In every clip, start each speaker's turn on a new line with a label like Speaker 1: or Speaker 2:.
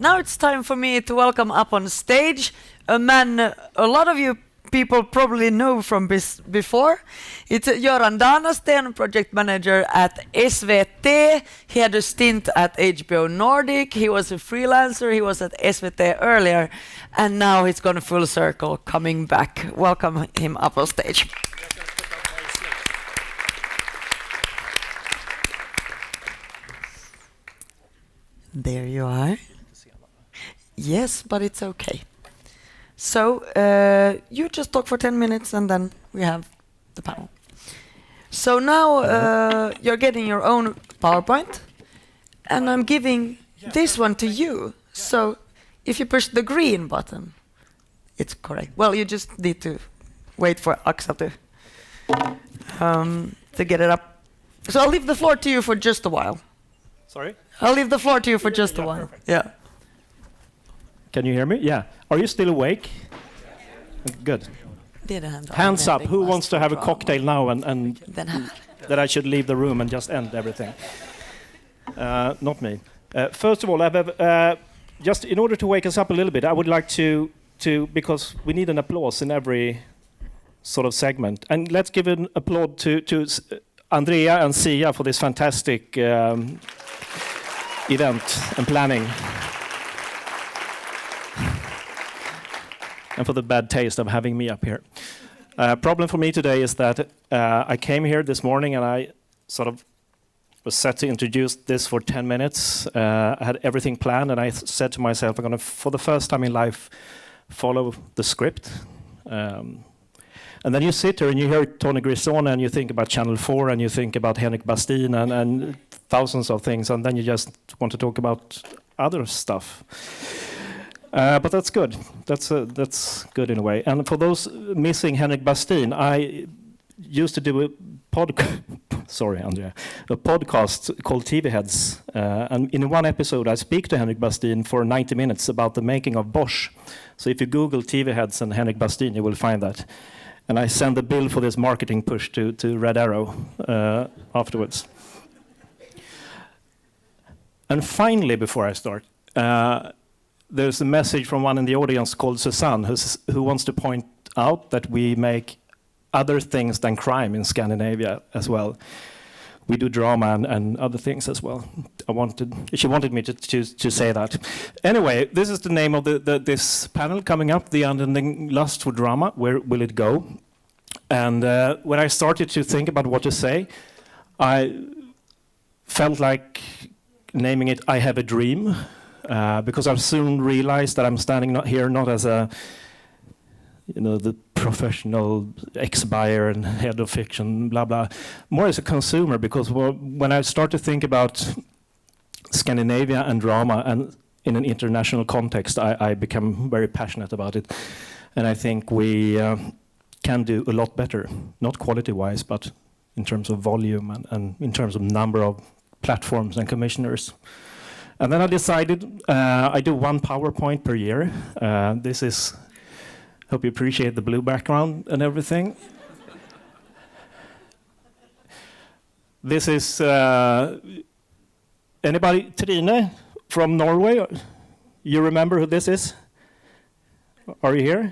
Speaker 1: Now it's time for me to welcome up on stage a man a lot of you people probably know from before. It's Göran Danasten, project manager at SVT. He had a stint at HBO Nordic. He was a freelancer. He was at SVT earlier, and now he's gone full circle, coming back. Welcome him up on stage. There you are. Yes, but it's okay. So you just talk for 10 minutes and then we have the panel. So now you're getting your own PowerPoint and I'm giving this one to you. So if you push the green button, it's correct. Well, you just need to wait for Axel to get it up. So I'll leave the floor to you for just a while.
Speaker 2: Sorry?
Speaker 1: I'll leave the floor to you for just a while.
Speaker 2: Perfect.
Speaker 1: Yeah.
Speaker 2: Can you hear me? Yeah. Are you still awake? Good. Hands up. Who wants to have a cocktail now and that I should leave the room and just end everything? Not me. First of all, just in order to wake us up a little bit, I would like to because we need an applause in every sort of segment. And let's give an applaud to Andrea and Sia for this fantastic event and planning. And for the bad taste of having me up here. Problem for me today is that I came here this morning and I sort of was set to introduce this for 10 minutes. I had everything planned and I said to myself, I'm going to, for the first time in life, follow the script. And then you sit here and you hear Tony Grisone and you think about Channel 4 and you think about Henrik Bastin and thousands of things, and then you just want to talk about other stuff. But that's good. That's good in a way. And for those missing Henrik Bastin, I used to do a podcast called TV Heads. And in one episode, I speak to Henrik Bastin for 90 minutes about the making of Bosch. So if you Google TV Heads and Henrik Bastin, you will find that. And I send the bill for this marketing push to Red Arrow afterwards. And finally, before I start, there's a message from one in the audience called Susanne, who wants to point out that we make other things than crime in Scandinavia as well. We do drama and other things as well. She wanted me to say that. Anyway, this is the name of this panel coming up, The Unending Lust for Drama. Where will it go? And when I started to think about what to say, I felt like naming it I Have a Dream. Because I've soon realized that I'm standing not as a, the professional ex-buyer and head of fiction, blah, blah, more as a consumer, because when I start to think about Scandinavia and drama and in an international context, I become very passionate about it. And I think we can do a lot better, not quality-wise, but in terms of volume and in terms of number of platforms and commissioners. And then I decided I do one PowerPoint per year. This is, hope you appreciate the blue background and everything. This is, anybody, Trine from Norway? You remember who this is? Are you here?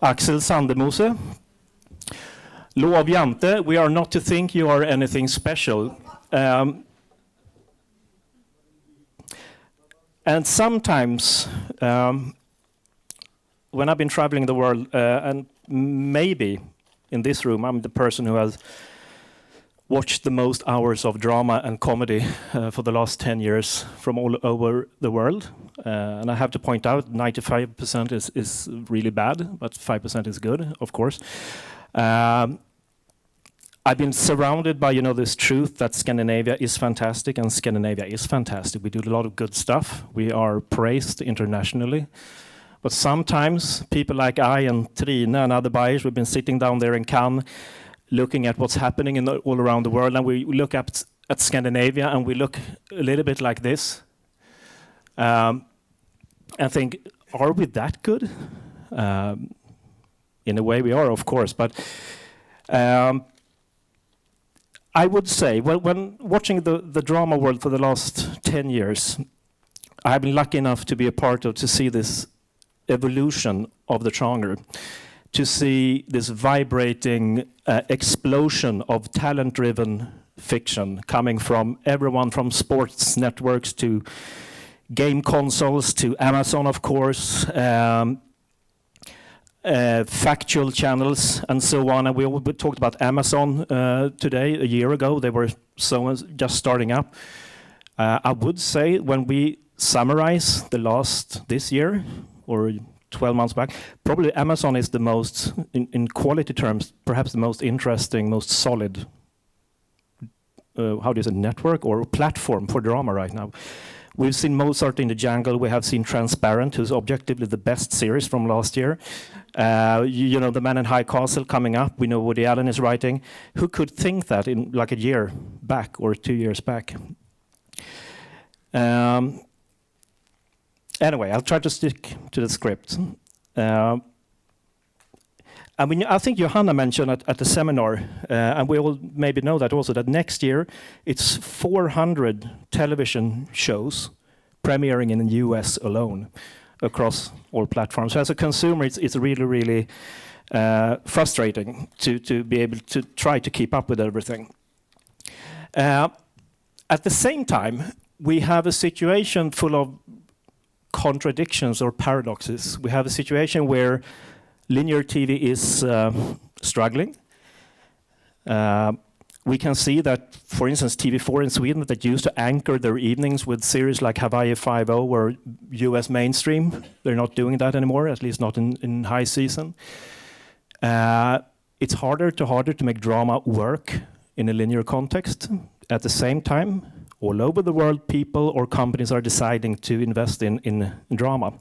Speaker 2: Axel Sandemose. Lov Jante, we are not to think you are anything special. And sometimes, when I've been traveling the world, and maybe in this room, I'm the person who has watched the most hours of drama and comedy for the last 10 years from all over the world. And I have to point out, 95% is really bad, but 5% is good, of course. I've been surrounded by, this truth that Scandinavia is fantastic, and Scandinavia is fantastic. We do a lot of good stuff. We are praised internationally. But sometimes people like I and Trine and other buyers, we've been sitting down there in Cannes, looking at what's happening all around the world, and we look at Scandinavia, and we look a little bit like this, and think, are we that good? In a way we are, of course, but I would say, when watching the drama world for the last 10 years, I've been lucky enough to be a part of to see this evolution of the genre, to see this vibrating explosion of talent-driven fiction coming from everyone from sports networks to game consoles to Amazon, of course, factual channels and so on. And we talked about Amazon today. A year ago, they were just starting up. I would say when we summarize this year or 12 months back, probably Amazon is the most, in quality terms, perhaps the most interesting, most solid, network or platform for drama right now. We've seen Mozart in the Jungle. We have seen Transparent, who's objectively the best series from last year. The Man in High Castle coming up. We know Woody Allen is writing. Who could think that in like a year back or 2 years back? Anyway, I'll try to stick to the script. I think Johanna mentioned at the seminar, and we all maybe know that also, that next year it's 400 television shows premiering in the US alone across all platforms. So as a consumer, it's really, really frustrating to be able to try to keep up with everything. At the same time, we have a situation full of contradictions or paradoxes. We have a situation where linear TV is struggling. We can see that, for instance, TV4 in Sweden, that used to anchor their evenings with series like Hawaii Five-0 or US mainstream. They're not doing that anymore, at least not in high season. It's harder to make drama work in a linear context. At the same time, all over the world, people or companies are deciding to invest in drama.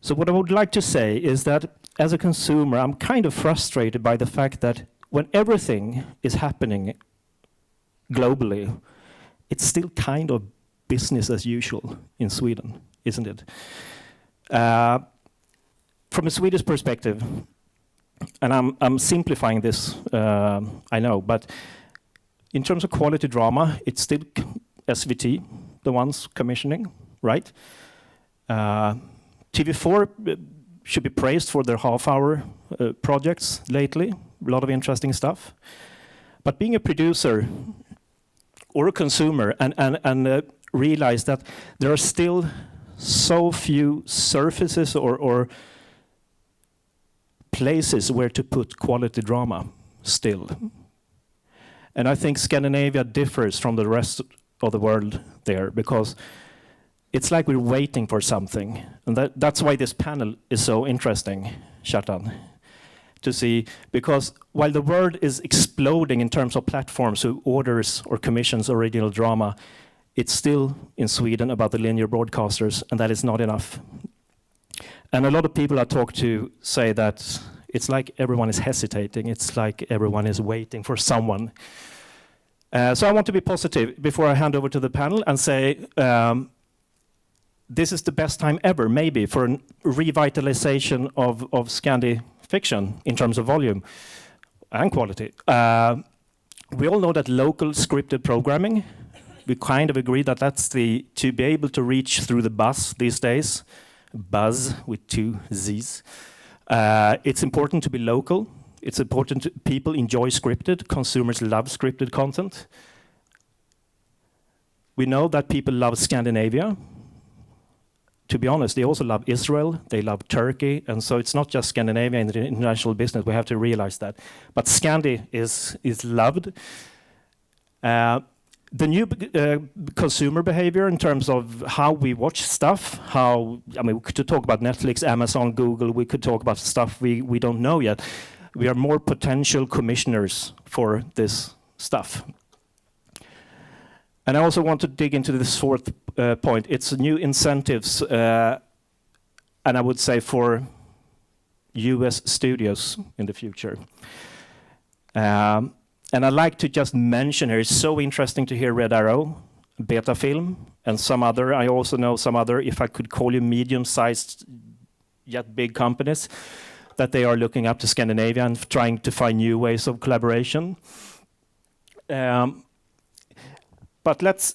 Speaker 2: So what I would like to say is that as a consumer, I'm kind of frustrated by the fact that when everything is happening globally, it's still kind of business as usual in Sweden, isn't it? From a Swedish perspective, and I'm simplifying this, I know, but in terms of quality drama, it's still SVT, the ones commissioning, right? TV4 should be praised for their half-hour projects lately. A lot of interesting stuff. But being a producer or a consumer and realize that there are still so few surfaces or places where to put quality drama still. And I think Scandinavia differs from the rest of the world there, because it's like we're waiting for something. And that's why this panel is so interesting, Kjartan, to see. Because while the world is exploding in terms of platforms who orders or commissions original drama, it's still in Sweden about the linear broadcasters, and that is not enough. And a lot of people I talk to say that it's like everyone is hesitating. It's like everyone is waiting for someone. So I want to be positive before I hand over to the panel and say, this is the best time ever, maybe, for a revitalization of Scandi fiction in terms of volume and quality. We all know that local scripted programming, we kind of agree that that's to be able to reach through the buzz these days, buzz with 2 Z's. It's important to be local. It's important people enjoy scripted. Consumers love scripted content. We know that people love Scandinavia. To be honest, they also love Israel, they love Turkey, and so it's not just Scandinavia in the international business, we have to realize that. But Scandi is loved. The new consumer behavior in terms of how we watch stuff, we could talk about Netflix, Amazon, Google, we could talk about stuff we don't know yet. We are more potential commissioners for this stuff. And I also want to dig into this fourth point. It's new incentives, and I would say for US studios in the future. And I'd like to just mention here, it's so interesting to hear Red Arrow, Beta Film, and some other, I also know some other, if I could call you medium-sized yet big companies, that they are looking up to Scandinavia and trying to find new ways of collaboration. But let's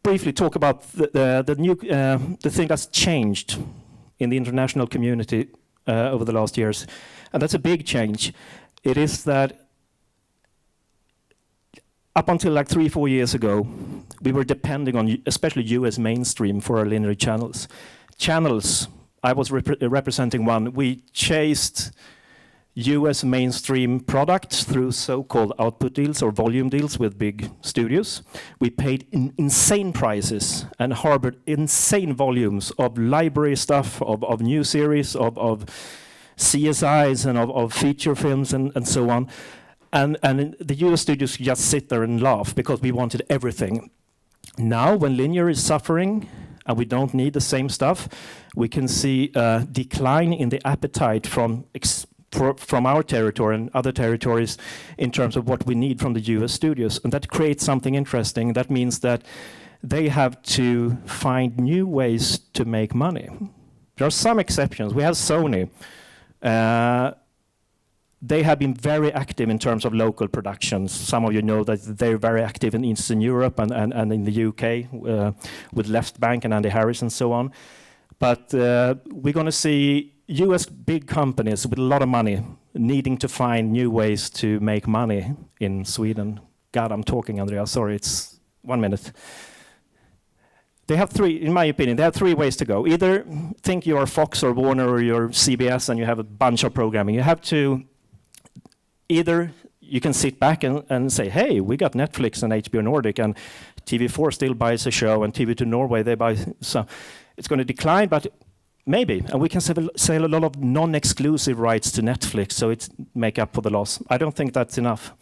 Speaker 2: briefly talk about the thing that's changed in the international community over the last years, and that's a big change. It is that up until like 3-4 years ago, we were depending on especially US mainstream for our linear channels. Channels, I was representing one. We chased US mainstream products through so-called output deals or volume deals with big studios. We paid insane prices and harbored insane volumes of library stuff, of new series, of CSIs and of feature films and so on. And the US studios just sit there and laugh because we wanted everything. Now, when linear is suffering and we don't need the same stuff, we can see a decline in the appetite from our territory and other territories in terms of what we need from the US studios. And that creates something interesting. That means that they have to find new ways to make money. There are some exceptions. We have Sony. They have been very active in terms of local productions. Some of you know that they're very active in Eastern Europe and in the UK with Left Bank and Andy Harris and so on. But we're going to see US big companies with a lot of money needing to find new ways to make money in Sweden. God, I'm talking, Andrea. Sorry, it's 1 minute. They have three, in my opinion, they have three ways to go. Either think you're Fox or Warner or you're CBS and you have a bunch of programming. You have to either you can sit back and say, hey, we got Netflix and HBO Nordic, and TV4 still buys a show, and TV2 Norway, they buy. So it's going to decline, but maybe. And we can sell a lot of non-exclusive rights to Netflix, so it make up for the loss. I don't think that's enough.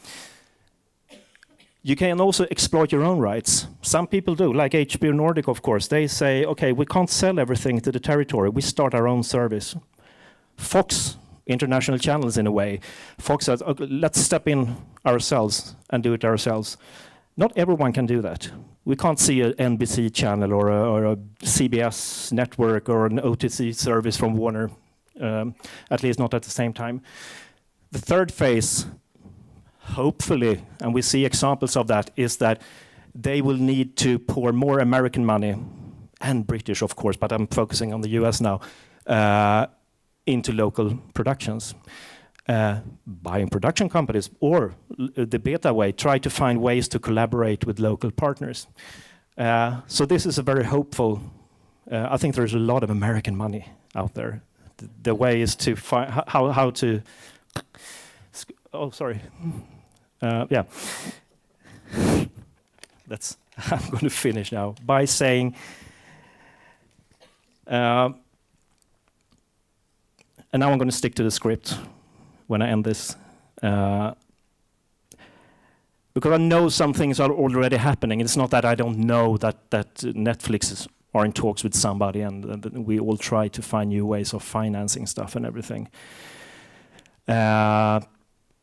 Speaker 2: You can also exploit your own rights. Some people do, like HBO Nordic, of course. They say, okay, we can't sell everything to the territory. We start our own service. Fox, international channels in a way. Fox says, okay, let's step in ourselves and do it ourselves. Not everyone can do that. We can't see an NBC channel or a CBS network or an OTC service from Warner, at least not at the same time. The third phase, hopefully, and we see examples of that, is that they will need to pour more American money, and British, of course, but I'm focusing on the US now, into local productions. Buying production companies, or the beta way, try to find ways to collaborate with local partners. So this is a very hopeful, I think there's a lot of American money out there. The way is to find how to, oh, sorry. Yeah. That's, I'm going to finish now by saying, and now I'm going to stick to the script when I end this, because I know some things are already happening. It's not that I don't know that Netflix are in talks with somebody, and we all try to find new ways of financing stuff and everything. But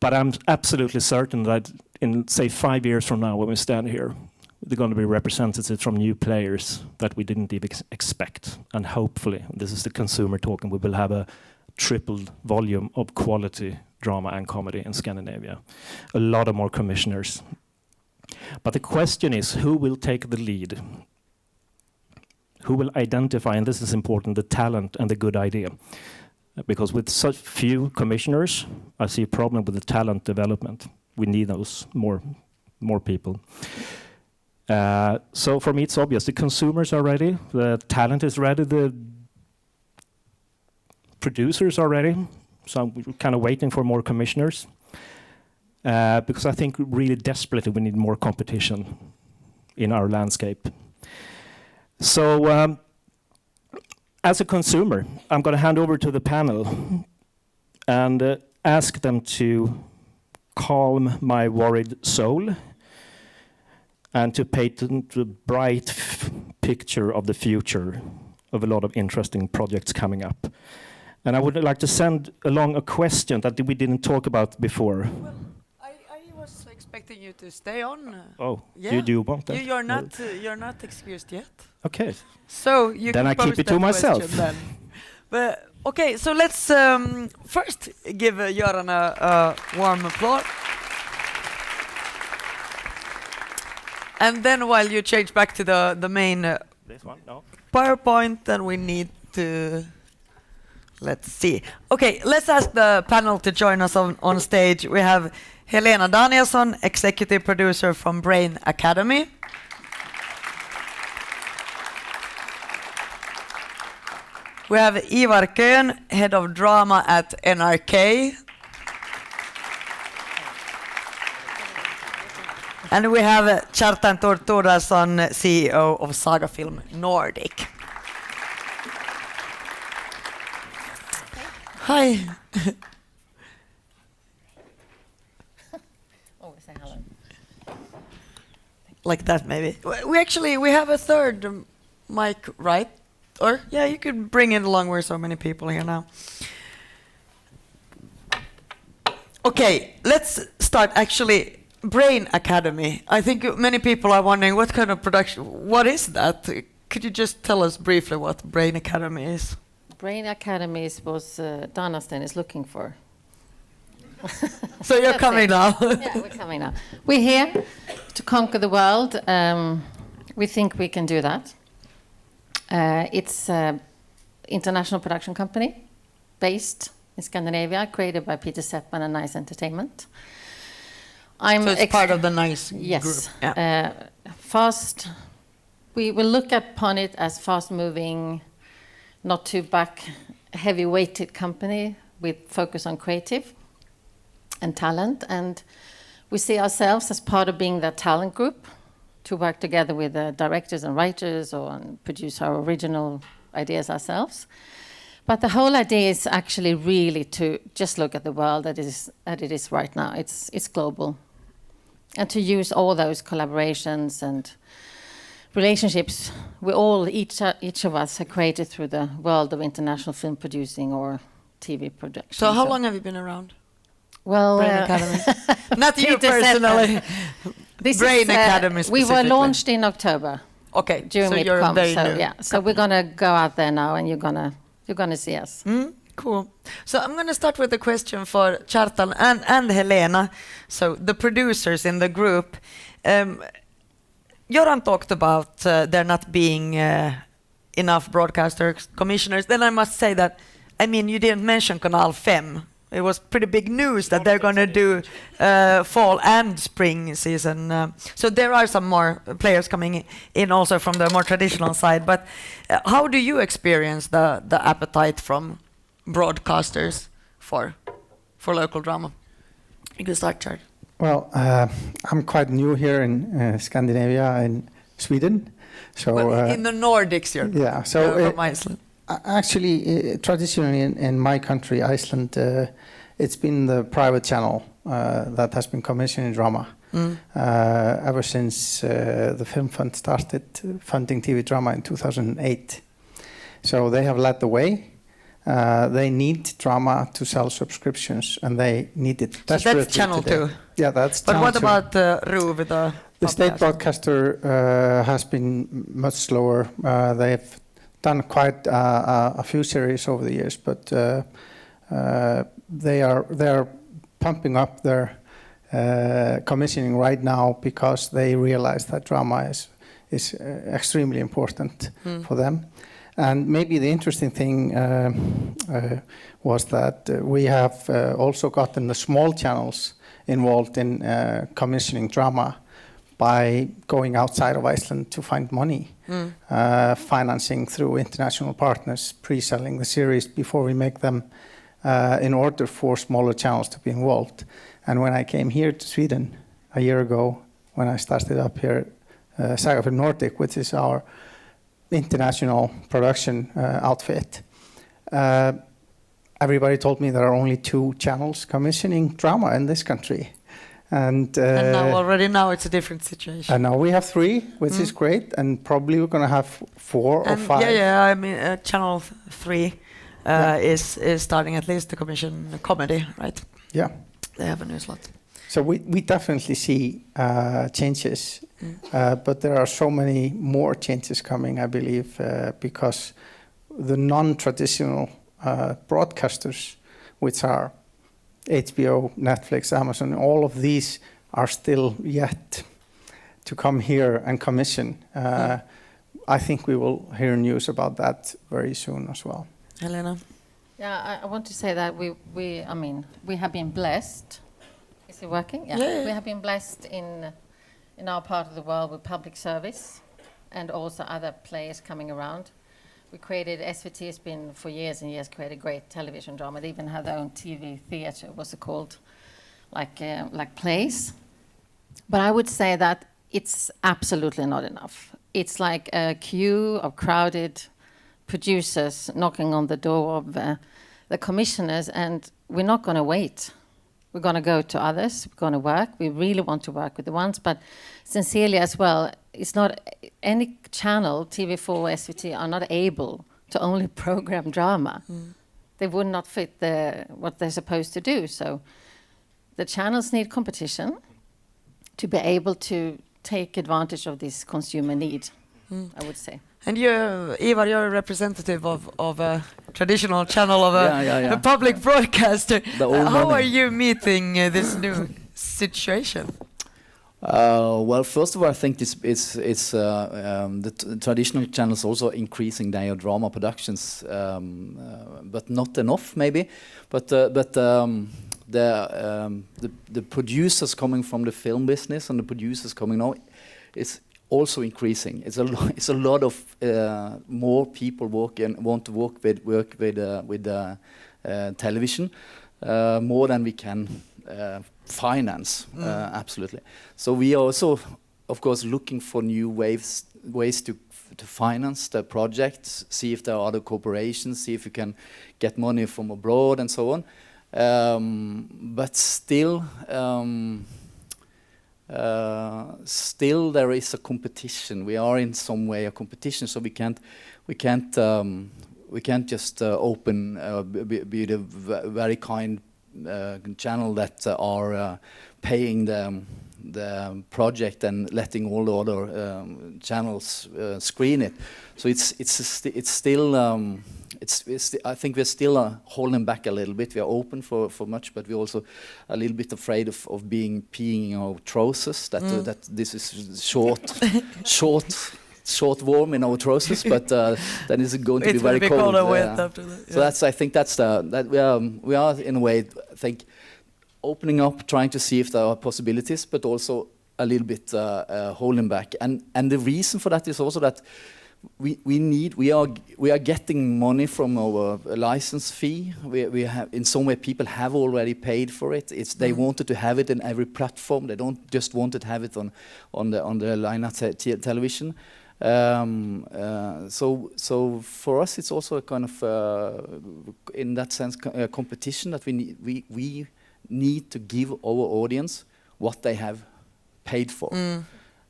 Speaker 2: I'm absolutely certain that in, say, 5 years from now, when we stand here, they're going to be representatives from new players that we didn't even expect. And hopefully, this is the consumer talking, we will have a tripled volume of quality drama and comedy in Scandinavia. A lot of more commissioners. But the question is, who will take the lead? Who will identify, and this is important, the talent and the good idea? Because with such few commissioners, I see a problem with the talent development. We need those more people. So for me, it's obvious. The consumers are ready. The talent is ready. The producers are ready. So I'm kind of waiting for more commissioners. Because I think really desperately we need more competition in our landscape. So as a consumer, I'm going to hand over to the panel and ask them to calm my worried soul and to paint a bright picture of the future of a lot of interesting projects coming up. And I would like to send along a question that we didn't talk about before.
Speaker 1: Well, I was expecting you to stay on.
Speaker 2: Oh,
Speaker 1: yeah.
Speaker 2: do you want that?
Speaker 1: You're not excused yet.
Speaker 2: Okay.
Speaker 1: So you
Speaker 2: then
Speaker 1: can
Speaker 2: I keep
Speaker 1: pose
Speaker 2: it to
Speaker 1: that
Speaker 2: myself.
Speaker 1: question then. But okay, so let's first give Göran a warm applause. And then while you change back to the main
Speaker 2: This one? No.
Speaker 1: PowerPoint, then we need to... Let's see. Okay, let's ask the panel to join us on stage. We have Helena Danielsson, executive producer from Brain Academy. We have Ivar Köhn, head of drama at NRK. And we have Kjartan Tortorason, CEO of Saga Film Nordic. Hi.
Speaker 3: Oh, say hello.
Speaker 1: Like that, maybe. We have a third mic, right? Or yeah, you could bring it along. We're so many people here now. Okay, let's start. Actually, Brain Academy. I think many people are wondering what kind of production. What is that? Could you just tell us briefly what Brain Academy is?
Speaker 3: Brain Academy is what Danasten is looking for.
Speaker 1: So you're coming now.
Speaker 3: Yeah, we're coming now. We're here to conquer the world. We think we can do that. It's an international production company based in Scandinavia, created by Peter Seppman and Nice Entertainment.
Speaker 1: So it's part of the Nice group.
Speaker 3: Yes.
Speaker 1: Yeah.
Speaker 3: Fast. We will look upon it as fast-moving, not too back heavy-weighted company with focus on creative and talent. And we see ourselves as part of being that talent group to work together with directors and writers or produce our original ideas ourselves. But the whole idea is actually really to just look at the world that it is right now. It's global. And to use all those collaborations and relationships each of us have created through the world of international film producing or TV production.
Speaker 1: So how long have you been around?
Speaker 3: Well,
Speaker 1: Brain Academy. Not you
Speaker 3: Peter
Speaker 1: personally. Brain Academy
Speaker 3: we
Speaker 1: specifically.
Speaker 3: were launched in October.
Speaker 1: Okay,
Speaker 3: During
Speaker 1: so you're
Speaker 3: MidCom,
Speaker 1: very
Speaker 3: so
Speaker 1: new.
Speaker 3: yeah. So we're gonna go out there now, and you're gonna see us.
Speaker 1: Cool. So I'm going to start with a question for Kjartan and Helena. So the producers in the group. Göran talked about there not being enough broadcaster commissioners. Then I must say that, I mean, you didn't mention Kanal 5. It was pretty big news that they're going to do fall and spring season. So there are some more players coming in also from the more traditional side. But how do you experience the appetite from broadcasters for local drama? You can start, Chard.
Speaker 4: Well, I'm quite new here in Scandinavia, in Sweden. So
Speaker 1: in the Nordics, you're from Iceland.
Speaker 4: Actually, traditionally in my country, Iceland, it's been the private channel that has been commissioning drama ever since the Film Fund started funding TV drama in 2008. So they have led the way. They need drama to sell subscriptions, and they need it desperately.
Speaker 1: So that's Channel
Speaker 4: today.
Speaker 1: 2.
Speaker 4: Yeah, that's.
Speaker 1: But
Speaker 4: Channel
Speaker 1: what
Speaker 4: 2.
Speaker 1: about RUV, the
Speaker 4: state broadcaster has been much slower. They've done quite a few series over the years, but they are pumping up their commissioning right now because they realize that drama is extremely important for them. And maybe the interesting thing was that we have also gotten the small channels involved in commissioning drama by going outside of Iceland to find money, financing through international partners, pre-selling the series before we make them in order for smaller channels to be involved. And when I came here to Sweden a year ago, when I started up here, Saga Film Nordic, which is our international production outfit, everybody told me there are only 2 channels commissioning drama in this country. And
Speaker 1: now it's a different situation.
Speaker 4: And now we have 3, which is great, and probably we're going to have 4 or 5.
Speaker 1: Yeah. I mean, Channel 3 is starting at least to commission comedy, right?
Speaker 4: Yeah.
Speaker 1: They have a new slot.
Speaker 4: So we definitely see changes, but there are so many more changes coming, I believe, because the non-traditional broadcasters, which are HBO, Netflix, Amazon, all of these are still yet to come here and commission. I think we will hear news about that very soon as well.
Speaker 1: Helena?
Speaker 3: Yeah, I want to say that I mean, we have been blessed. Is it working?
Speaker 1: Yeah.
Speaker 3: We have been blessed in our part of the world with public service and also other players coming around. We created, SVT has been for years and years created great television drama. They even had their own TV theater, what's it called, like plays. But I would say that it's absolutely not enough. It's like a queue of crowded producers knocking on the door of the commissioners, and we're not going to wait. We're going to go to others. We're going to work. We really want to work with the ones, but sincerely as well, it's not any channel, TV4 or SVT, are not able to only program drama. They would not fit what they're supposed to do. So the channels need competition to be able to take advantage of this consumer need, I would say.
Speaker 1: And you, Ivar, you're a representative of a traditional channel of a public broadcaster. How are you meeting this new situation?
Speaker 5: Well, first of all, I think the traditional channels also increasing their drama productions, but not enough, maybe. But the producers coming from the film business and the producers coming now is also increasing. It's a lot of more people want to work with television, more than we can finance. Absolutely. So we are also, of course, looking for new ways to finance the projects, see if there are other corporations, see if we can get money from abroad and so on. But still there is a competition. We are in some way a competition, so we can't just open be the very kind channel that are paying the project and letting all the other channels screen it. So it's still I think we're still holding back a little bit. We are open for much, but we're also a little bit afraid of peeing in our trousers. That this is short warm in our trousers, but then it's going to be very cold.
Speaker 1: After that, yeah.
Speaker 5: So I think that we are in a way, I think, opening up, trying to see if there are possibilities, but also a little bit holding back. And the reason for that is also that we are getting money from our license fee. We have, in some way, people have already paid for it. They wanted to have it in every platform. They don't just want to have it on the line television. So for us, it's also a kind of in that sense a competition that we need to give our audience what they have paid for,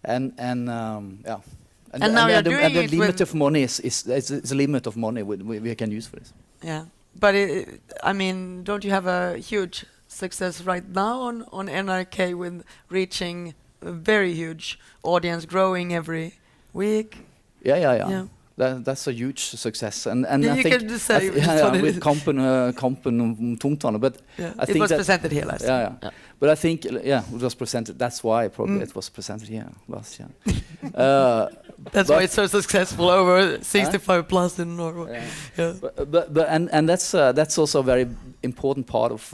Speaker 5: and yeah.
Speaker 1: And now you're doing
Speaker 5: the
Speaker 1: it
Speaker 5: limit
Speaker 1: with
Speaker 5: of money is a limit of money we can use for this.
Speaker 1: Yeah, but I mean, don't you have a huge success right now on NRK with reaching a very huge audience, growing every week?
Speaker 5: Yeah. That's a huge success, and
Speaker 1: Yeah,
Speaker 5: I
Speaker 1: you
Speaker 5: think
Speaker 1: can just say
Speaker 5: with Kampen Tungtale, but
Speaker 1: yeah.
Speaker 5: I think
Speaker 1: It was
Speaker 5: that
Speaker 1: presented here last time.
Speaker 5: Yeah. But I think it was presented. That's why probably it was presented here last year.
Speaker 1: That's why it's so successful over 65 plus in Norway. Yeah.
Speaker 5: But and that's also a very important part of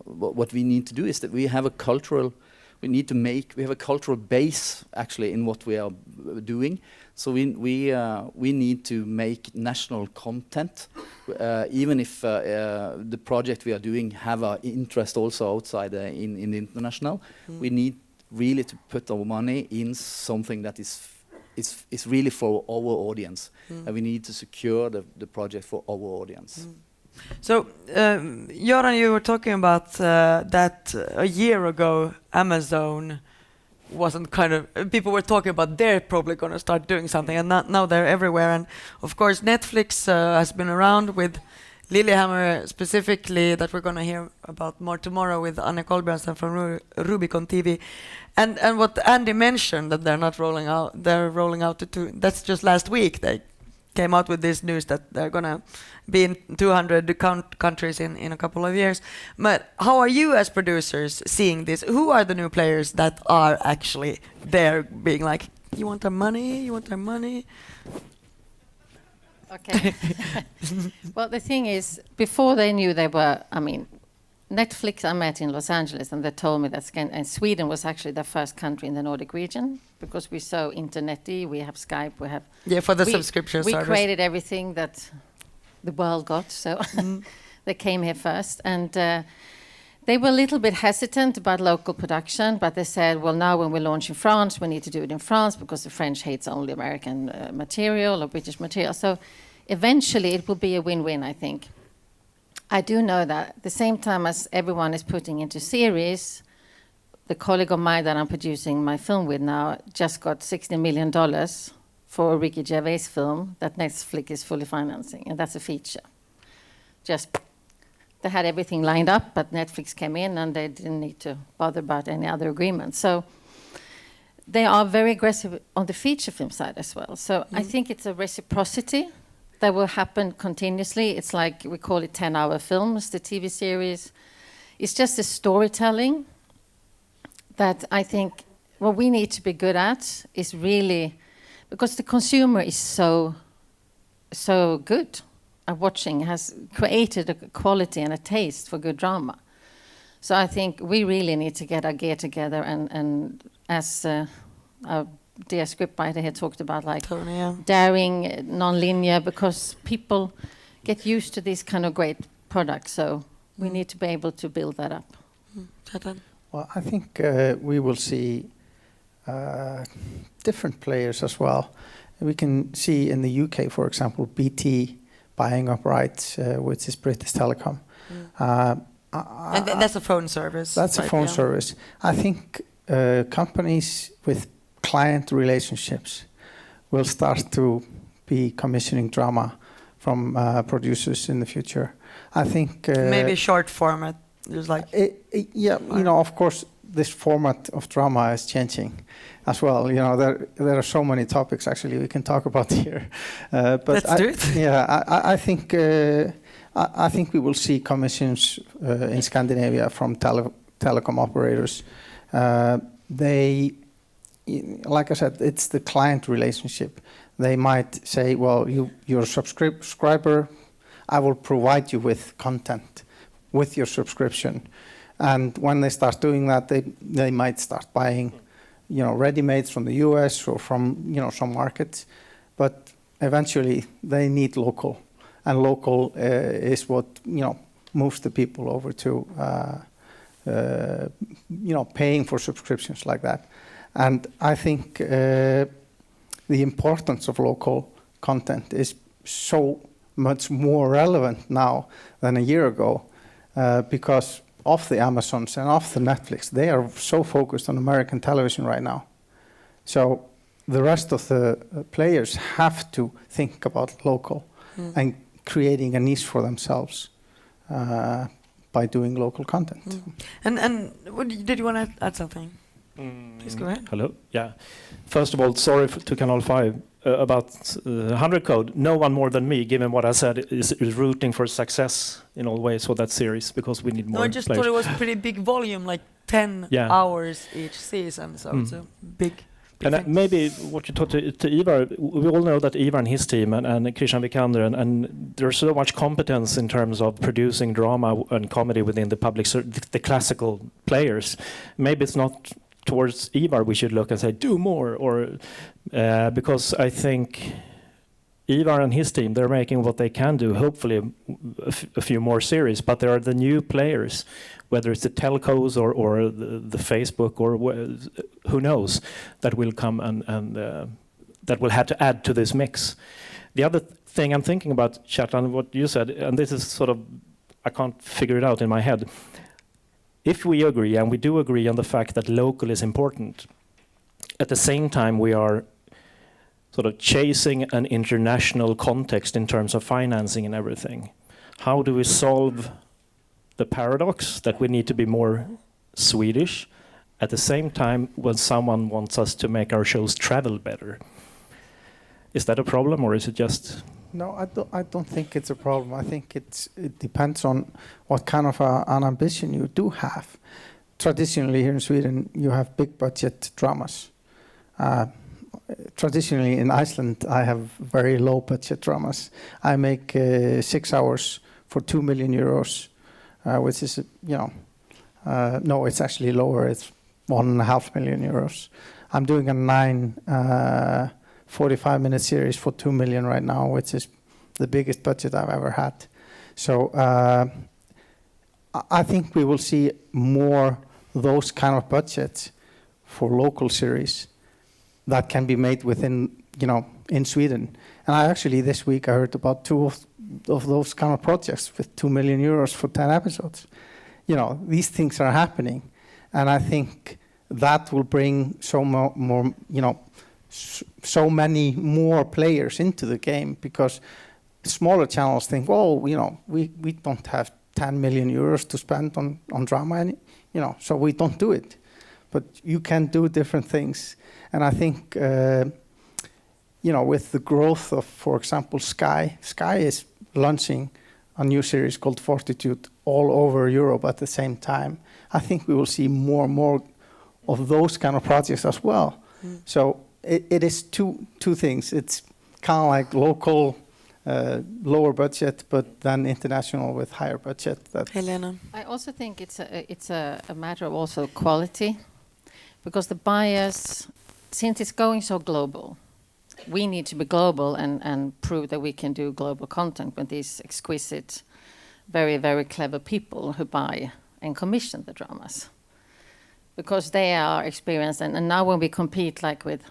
Speaker 5: what we need to do is that we have a cultural. We have a cultural base actually in what we are doing. So we need to make national content, even if the project we are doing have an interest also outside in the international. We need really to put our money in something that is really for our audience, and we need to secure the project for our audience.
Speaker 1: So, Göran, you were talking about that a year ago, Amazon wasn't people were talking about they're probably going to start doing something, and now they're everywhere. And of course, Netflix has been around with Lillehammer specifically, that we're going to hear about more tomorrow with Anne Kolbjørnsen from Rubicon TV. And what Andy mentioned, that they're rolling out to that's just last week. They came out with this news that they're gonna be in 200 countries in a couple of years. But how are you as producers seeing this? Who are the new players that are actually there, being like, "You want our money? You want our money?"
Speaker 3: Okay. Well, the thing is, before they knew they were, I mean, Netflix I met in Los Angeles, and they told me that and Sweden was actually the first country in the Nordic region, because we're so internety, we have Skype, we have...
Speaker 1: Yeah, for the subscription
Speaker 3: we
Speaker 1: service.
Speaker 3: created everything that the world got, so they came here first. And they were a little bit hesitant about local production, but they said, well, now when we launch in France, we need to do it in France, because the French hates only American material or British material. So eventually it will be a win-win, I think. I do know that at the same time as everyone is putting into series, the colleague of mine that I'm producing my film with now just got $60 million for a Ricky Gervais film that Netflix is fully financing, and that's a feature. Just, they had everything lined up, but Netflix came in and they didn't need to bother about any other agreement. So they are very aggressive on the feature film side as well. So I think it's a reciprocity that will happen continuously. It's like, we call it 10-hour films, the TV series. It's just the storytelling that I think what we need to be good at is really, because the consumer is so good at watching, has created a quality and a taste for good drama. So I think we really need to get our gear together, and as our dear scriptwriter here talked about, like
Speaker 1: Tony, yeah.
Speaker 3: daring, non-linear, because people get used to these kind of great products. So we need to be able to build that up.
Speaker 4: Well, I think we will see different players as well. We can see in the UK, for example, BT buying up rights, which is British Telecom.
Speaker 1: And that's a phone service.
Speaker 4: That's
Speaker 1: right?
Speaker 4: a phone service. I think companies with client relationships will start to be commissioning drama from producers in the future. I think
Speaker 1: Maybe short format. There's like
Speaker 4: yeah, you know, of course, this format of drama is changing as well. You know, there are so many topics actually we can talk about here. But
Speaker 1: let's do it.
Speaker 4: Yeah, I think we will see commissions in Scandinavia from telecom operators. They, like I said, it's the client relationship. They might say, well, you're a subscriber, I will provide you with content with your subscription. And when they start doing that, they might start buying, you know, ready-mades from the US or from, you know, some markets. But eventually they need local, and local is what, you know, moves the people over to, you know, paying for subscriptions like that. And I think the importance of local content is so much more relevant now than a year ago, because of the Amazons and of the Netflix. They are so focused on American television right now. So the rest of the players have to think about local and creating a niche for themselves by doing local content.
Speaker 1: And did you want to add something? Please go ahead.
Speaker 2: Hello. Yeah. First of all, sorry to Canal 5 about 100 Code. No one more than me, given what I said, is rooting for success in all ways for that series, because we need more.
Speaker 1: No, I just
Speaker 2: players.
Speaker 1: thought it was pretty big volume, like 10 hours each season. So it's a big.
Speaker 2: And maybe what you talked to Ivar, we all know that Ivar and his team and Christian Vikander, and there's so much competence in terms of producing drama and comedy within the public, the classical players. Maybe it's not towards Ivar we should look and say, do more, or because I think Ivar and his team, they're making what they can do, hopefully a few more series, but there are the new players, whether it's the telcos or the Facebook or who knows, that will come and that will have to add to this mix. The other thing I'm thinking about, Kjartan, what you said, and this is sort of, I can't figure it out in my head. If we agree, and we do agree on the fact that local is important, at the same time we are sort of chasing an international context in terms of financing and everything. How do we solve the paradox that we need to be more Swedish at the same time when someone wants us to make our shows travel better? Is that a problem, or is it just...
Speaker 4: No, I don't think it's a problem. I think it depends on what kind of an ambition you do have. Traditionally here in Sweden, you have big budget dramas. Traditionally in Iceland, I have very low budget dramas. I make 6 hours for 2 million euros, which is, no, it's actually lower. It's 1.5 million euros. I'm doing a 45-minute series for 2 million right now, which is the biggest budget I've ever had. So I think we will see more those kind of budgets for local series that can be made within, in Sweden. And I actually, this week, I heard about 2 of those kind of projects with 2 million euros for 10 episodes. These things are happening. And I think that will bring so many more players into the game, because smaller channels think, we don't have 10 million euros to spend on drama, so we don't do it. But you can do different things. And I think, with the growth of, for example, Sky is launching a new series called Fortitude all over Europe at the same time. I think we will see more and more of those kind of projects as well. So it is two things. It's kind of like local, lower budget, but then international with higher budget.
Speaker 1: Helena?
Speaker 3: I also think it's a matter of also quality, because the buyers, since it's going so global, we need to be global and prove that we can do global content with these exquisite, very, very clever people who buy and commission the dramas. Because they are experienced, and now when we compete like with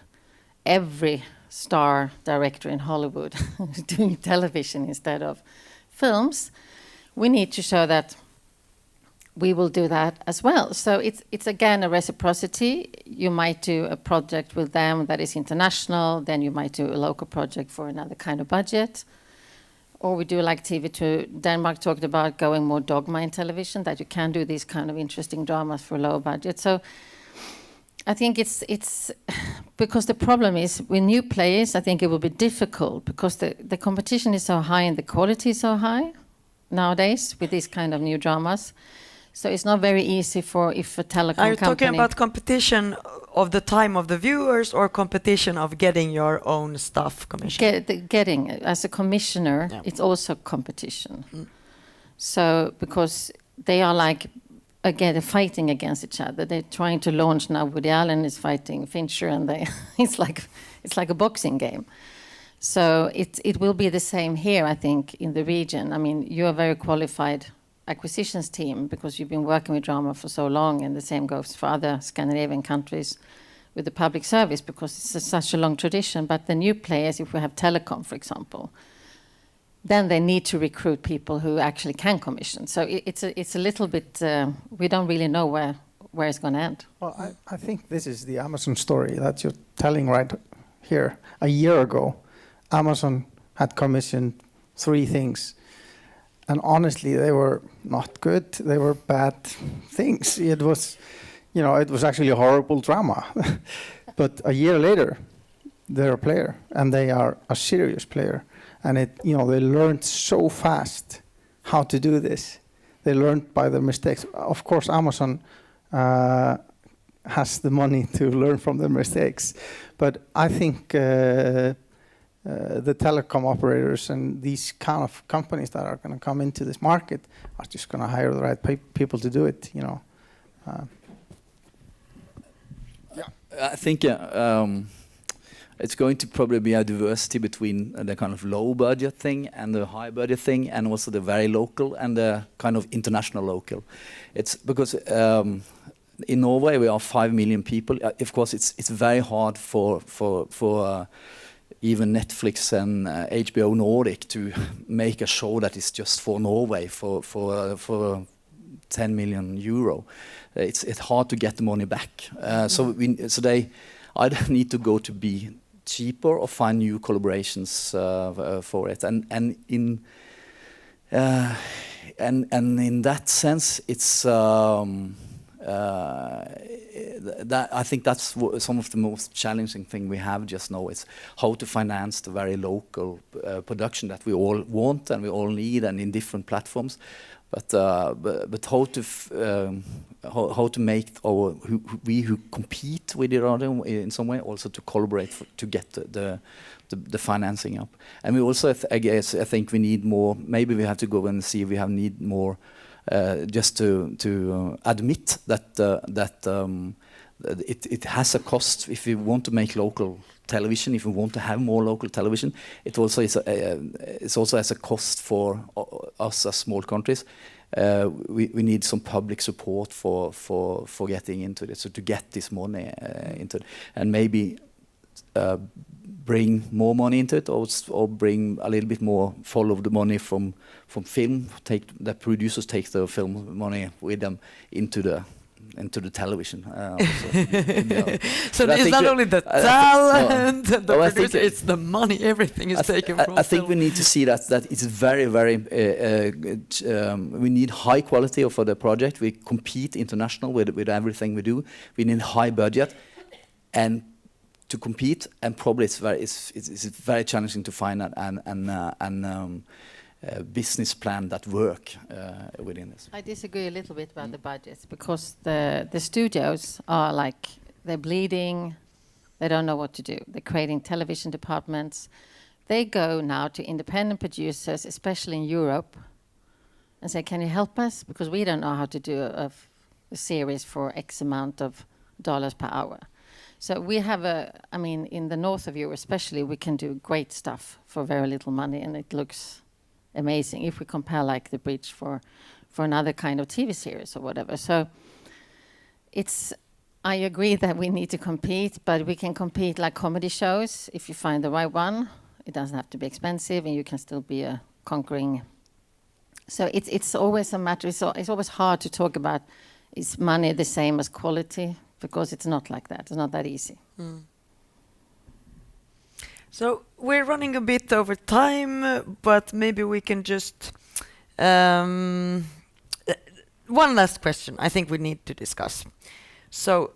Speaker 3: every star director in Hollywood doing television instead of films, we need to show that we will do that as well. So it's again a reciprocity. You might do a project with them that is international, then you might do a local project for another kind of budget. Or we do like TV2 Denmark talked about, going more dogma in television, that you can do these kind of interesting dramas for low budget. So I think it's because the problem is with new players, I think it will be difficult because the competition is so high and the quality is so high nowadays with these kind of new dramas. So it's not very easy if a telecom company...
Speaker 1: Are you talking about competition of the time of the viewers or competition of getting your own stuff commissioned?
Speaker 3: Getting, as a commissioner, it's also competition. So, because they are like, again, fighting against each other. They're trying to launch now. Woody Allen is fighting Fincher, and it's like a boxing game. So it will be the same here, I think, in the region. I mean, you are very qualified acquisitions team because you've been working with drama for so long, and the same goes for other Scandinavian countries with the public service because it's such a long tradition. But the new players, if we have telecom, for example, then they need to recruit people who actually can commission. So it's a little bit, we don't really know where it's going to end.
Speaker 4: Well, I think this is the Amazon story that you're telling right here. A year ago, Amazon had commissioned 3 things. And honestly, they were not good. They were bad things. It was actually a horrible drama. But a year later, they're a player, and they are a serious player. And they learned so fast how to do this. They learned by their mistakes. Of course, Amazon has the money to learn from their mistakes. But I think the telecom operators and these kind of companies that are going to come into this market are just going to hire the right people to do it.
Speaker 5: I think it's going to probably be a diversity between the kind of low budget thing and the high budget thing, and also the very local and the kind of international local. It's because in Norway we are 5 million people. Of course, it's very hard for even Netflix and HBO Nordic to make a show that is just for Norway for 10 million euro. It's hard to get the money back. So they either need to go to be cheaper or find new collaborations for it. And in that sense, it's that I think that's some of the most challenging thing we have just now is how to finance the very local production that we all want and we all need and in different platforms, but how to make our who compete with each other in some way also to collaborate to get the financing up. And we also I think we need more. Maybe we have to go and see if we need more. Just to admit that it has a cost if we want to make local television, if we want to have more local television. It also is it's also as a cost for us as small countries. We need some public support for getting into it, so to get this money into it, and maybe bring more money into it, or bring a little bit more, follow the money from film. The producers take the film money with them into the television.
Speaker 1: So it's not only the talent, and the producer, it's the money. Everything is taken from.
Speaker 5: I think we need to see that it's very, very. We need high quality for the project. We compete international with everything we do. We need high budget, and to compete, and probably it's very challenging to find an business plan that work within this.
Speaker 3: I disagree a little bit about the budgets, because the studios are like, they're bleeding, they don't know what to do. They're creating television departments. They go now to independent producers, especially in Europe, and say, can you help us? Because we don't know how to do a series for X amount of dollars per hour. So we have in the north of Europe especially, we can do great stuff for very little money, and it looks amazing if we compare like the bridge for another kind of TV series or whatever. So I agree that we need to compete, but we can compete like comedy shows. If you find the right one, it doesn't have to be expensive, and you can still be a conquering. So it's always a matter. It's always hard to talk about, is money the same as quality? Because it's not like that. It's not that easy.
Speaker 1: So we're running a bit over time, but maybe we can just one last question I think we need to discuss. So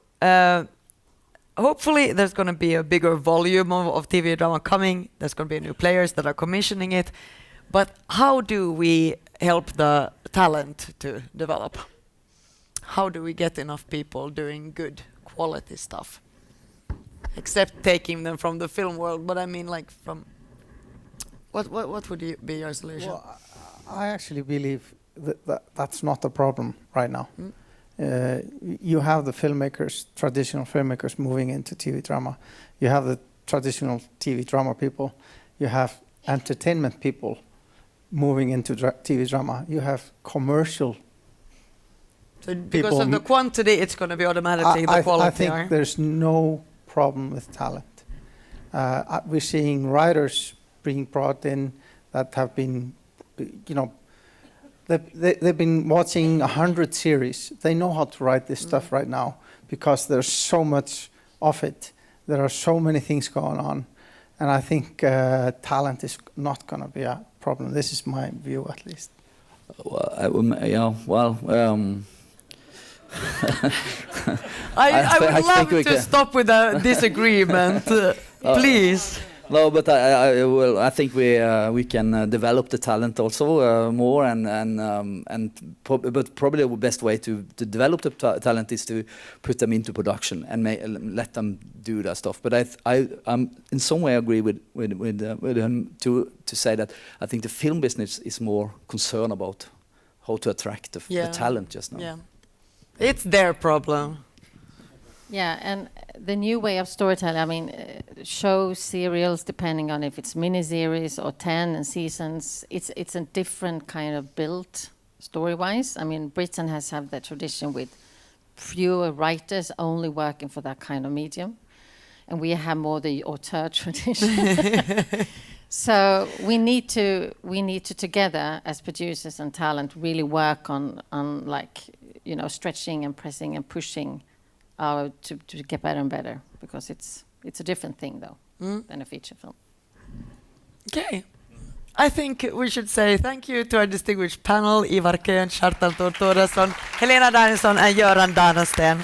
Speaker 1: hopefully there's going to be a bigger volume of TV drama coming. There's going to be new players that are commissioning it. But how do we help the talent to develop? How do we get enough people doing good quality stuff? Except taking them from the film world, but I mean like from... What would be your solution?
Speaker 4: Well, I actually believe that's not a problem right now. You have the filmmakers, traditional filmmakers moving into TV drama. You have the traditional TV drama people. You have entertainment people moving into TV drama. You have commercial
Speaker 1: so because of the quantity, it's going to be automatically the quality.
Speaker 4: I think there's no problem with talent. We're seeing writers being brought in that have been, they've been watching 100 series. They know how to write this stuff right now because there's so much of it. There are so many things going on. And I think talent is not going to be a problem. This is my view, at least.
Speaker 1: I would love to stop with a disagreement, please.
Speaker 5: No, but I think we can develop the talent also more, but probably the best way to develop the talent is to put them into production and let them do that stuff. But I'm in some way agree with him to say that I think the film business is more concerned about how to attract the talent just now.
Speaker 1: Yeah. It's their problem.
Speaker 3: Yeah, and the new way of storytelling, shows, serials, depending on if it's miniseries or 10 and seasons, it's a different kind of build story-wise. Britain has had that tradition with fewer writers only working for that kind of medium. And we have more the auteur tradition. So we need to together as producers and talent really work on stretching and pressing and pushing to get better and better, because it's a different thing though than a feature film.
Speaker 1: Okay, I think we should say thank you to our distinguished panel, Ivar Köhn, Kjartan Tortoresson, Helena Danielsson, and Göran Danesten.